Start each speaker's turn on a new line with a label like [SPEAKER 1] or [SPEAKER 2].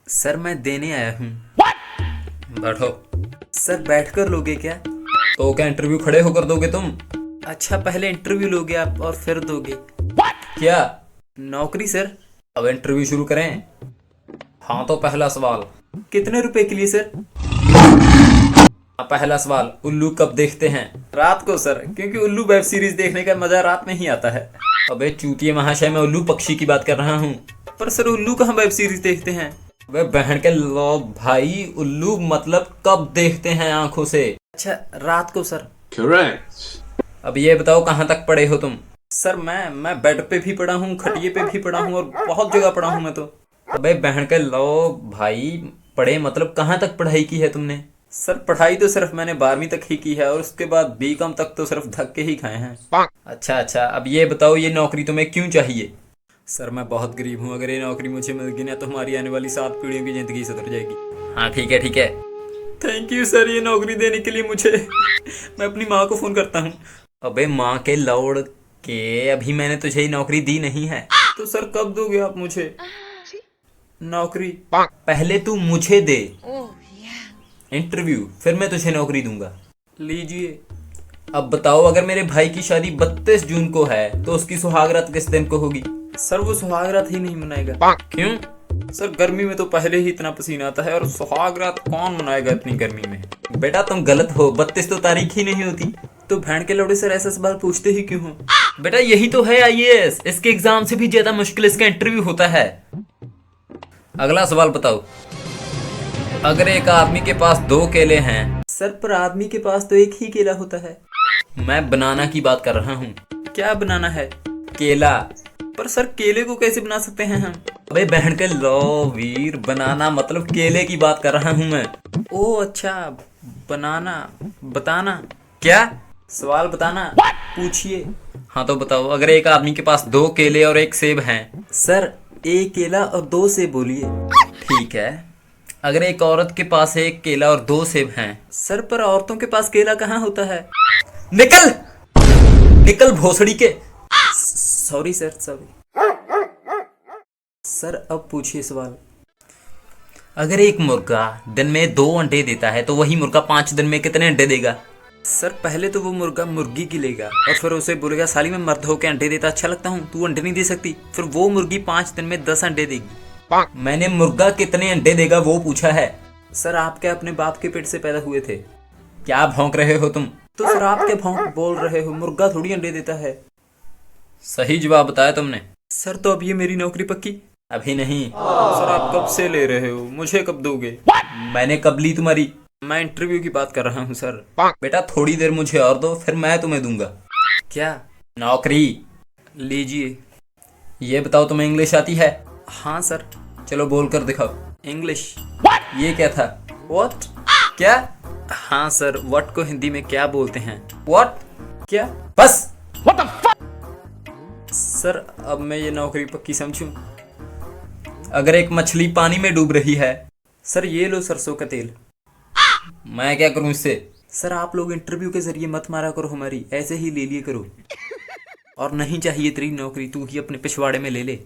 [SPEAKER 1] Sir मैं देने आया हूँ।
[SPEAKER 2] बैठो।
[SPEAKER 1] सर बैठकर लोगे क्या?
[SPEAKER 2] तो क्या इंटरव्यू खड़े होकर दोगे तुम?
[SPEAKER 1] अच्छा पहले इंटरव्यू लोगे आप और फिर दोगे?
[SPEAKER 2] क्या?
[SPEAKER 1] नौकरी सर।
[SPEAKER 2] अब इंटरव्यू शुरू करें? हाँ तो पहला सवाल।
[SPEAKER 1] कितने रुपए के लिए सर?
[SPEAKER 2] पहला सवाल, उल्लू कब देखते हैं?
[SPEAKER 1] रात को सर, क्योंकि उल्लू वेब सीरीज देखने का मजा रात में ही आता है।
[SPEAKER 2] अबे चूतिए महाशय, मैं उल्लू पक्षी की बात कर रहा हूँ।
[SPEAKER 1] पर सर उल्लू कहाँ वेब सीरीज देखते हैं?
[SPEAKER 2] वे बहन के लो भाई, उल्लू मतलब कब देखते हैं आंखों से।
[SPEAKER 1] अच्छा रात को सर।
[SPEAKER 3] Correct.
[SPEAKER 2] अब ये बताओ कहाँ तक पढ़े हो तुम?
[SPEAKER 1] सर मैं बेड पे भी पड़ा हूँ, खटिए पे भी पड़ा हूँ और बहुत जगह पड़ा हूँ मैं तो।
[SPEAKER 2] अबे बहन के लो भाई, पढ़े मतलब कहाँ तक पढ़ाई की है तुमने?
[SPEAKER 1] सर पढ़ाई तो सिर्फ मैंने 12वीं तक ही की है और उसके बाद बीकॉम तक तो सिर्फ धक्के ही खाए हैं।
[SPEAKER 2] अच्छा, अब ये बताओ ये नौकरी तुम्हें क्यों चाहिए?
[SPEAKER 1] सर मैं बहुत गरीब हूँ, अगर ये नौकरी मुझे मिल गई ना तो हमारी आने वाली 7 पीढ़ियों की जिंदगी सुधर जाएगी।
[SPEAKER 2] हाँ ठीक है।
[SPEAKER 1] थैंक यू सर ये नौकरी देने के लिए मुझे। मैं अपनी माँ को फोन करता हूँ।
[SPEAKER 2] अबे माँ के लौड़ के, अभी मैंने तुझे ये नौकरी दी नहीं है।
[SPEAKER 1] तो सर कब दोगे आप मुझे नौकरी?
[SPEAKER 2] पहले तू मुझे दे इंटरव्यू, फिर मैं तुझे नौकरी दूंगा।
[SPEAKER 1] लीजिए।
[SPEAKER 2] अब बताओ, अगर मेरे भाई की शादी 32 जून को है तो उसकी सुहागरात किस दिन को होगी?
[SPEAKER 1] सर वो सुहागरात ही नहीं मनाएगा।
[SPEAKER 2] क्यों?
[SPEAKER 1] सर गर्मी में तो पहले ही इतना पसीना आता है और सुहागरात कौन मनाएगा इतनी गर्मी में?
[SPEAKER 2] बेटा तुम गलत हो, 32 तो तारीख ही नहीं होती।
[SPEAKER 1] तो भैन के लौड़े सर ऐसा सवाल पूछते ही क्यों हो?
[SPEAKER 2] बेटा यही तो है आईएएस, इसके एग्जाम से भी ज्यादा मुश्किल इसका इंटरव्यू होता है। अगला सवाल बताओ, अगर एक आदमी के पास 2 केले हैं।
[SPEAKER 1] सर पर आदमी के पास तो एक ही केला होता है।
[SPEAKER 2] मैं बनाना की बात कर रहा हूँ।
[SPEAKER 1] क्या बनाना है?
[SPEAKER 2] केला।
[SPEAKER 1] पर सर केले को कैसे बना सकते हैं हम?
[SPEAKER 2] अबे बहन के लो वीर, बनाना मतलब केले की बात कर रहा हूँ मैं।
[SPEAKER 1] ओ अच्छा, बनाना बताना।
[SPEAKER 2] क्या?
[SPEAKER 1] सवाल बताना। पूछिए।
[SPEAKER 2] हाँ तो बताओ, अगर एक आदमी के पास 2 केले और 1 सेब हैं।
[SPEAKER 1] सर एक केला और 2 सेब बोलिए।
[SPEAKER 2] ठीक है, अगर एक औरत के पास 1 केला और 2 सेब हैं।
[SPEAKER 1] सर पर औरतों के पास केला कहाँ होता है?
[SPEAKER 2] निकल भोसड़ी के।
[SPEAKER 1] Sorry sir sorry. सर अब पूछिए सवाल।
[SPEAKER 2] अगर एक मुर्गा दिन में 2 अंडे देता है तो वही मुर्गा 5 दिन में कितने अंडे देगा?
[SPEAKER 1] सर पहले तो वो मुर्गा मुर्गी की लेगा और फिर उसे बोलेगा साली मैं मर्द होकर अंडे देता अच्छा लगता हूँ, तू अंडे नहीं दे सकती। फिर वो मुर्गी 5 दिन में 10 अंडे देगी।
[SPEAKER 2] मैंने मुर्गा कितने अंडे देगा वो पूछा है।
[SPEAKER 1] सर आप क्या अपने बाप के पेट से पैदा हुए थे?
[SPEAKER 2] क्या भौंक रहे हो तुम?
[SPEAKER 1] तो सर आप क्या भौंक बोल रहे हो? मुर्गा थोड़ी अंडे देता है।
[SPEAKER 2] सही जवाब बताया तुमने।
[SPEAKER 1] सर तो अब ये मेरी नौकरी पक्की?
[SPEAKER 2] अभी नहीं।
[SPEAKER 1] सर आप कब से ले रहे हो? मुझे कब दोगे?
[SPEAKER 2] मैंने कब ली तुम्हारी?
[SPEAKER 1] मैं इंटरव्यू की बात कर रहा हूँ सर।
[SPEAKER 2] बेटा थोड़ी देर मुझे और दो, फिर मैं तुम्हें दूंगा
[SPEAKER 1] क्या?
[SPEAKER 2] नौकरी।
[SPEAKER 1] लीजिए।
[SPEAKER 2] ये बताओ तुम्हें इंग्लिश आती है?
[SPEAKER 1] हाँ सर।
[SPEAKER 2] चलो बोल कर दिखाओ।
[SPEAKER 1] इंग्लिश।
[SPEAKER 2] ये क्या था?
[SPEAKER 1] व्हाट?
[SPEAKER 2] क्या?
[SPEAKER 1] हाँ सर, व्हाट को हिंदी में क्या बोलते हैं?
[SPEAKER 2] व्हाट?
[SPEAKER 1] क्या?
[SPEAKER 2] बस।
[SPEAKER 1] सर अब मैं ये नौकरी पक्की समझूं?
[SPEAKER 2] अगर एक मछली पानी में डूब रही है।
[SPEAKER 1] सर ये लो सरसों का तेल।
[SPEAKER 2] मैं क्या करूं इससे?
[SPEAKER 1] सर आप लोग इंटरव्यू के जरिए मत मारा करो हमारी, ऐसे ही ले लिए करो। और नहीं चाहिए तेरी नौकरी, तू ही अपने पिछवाड़े में ले ले।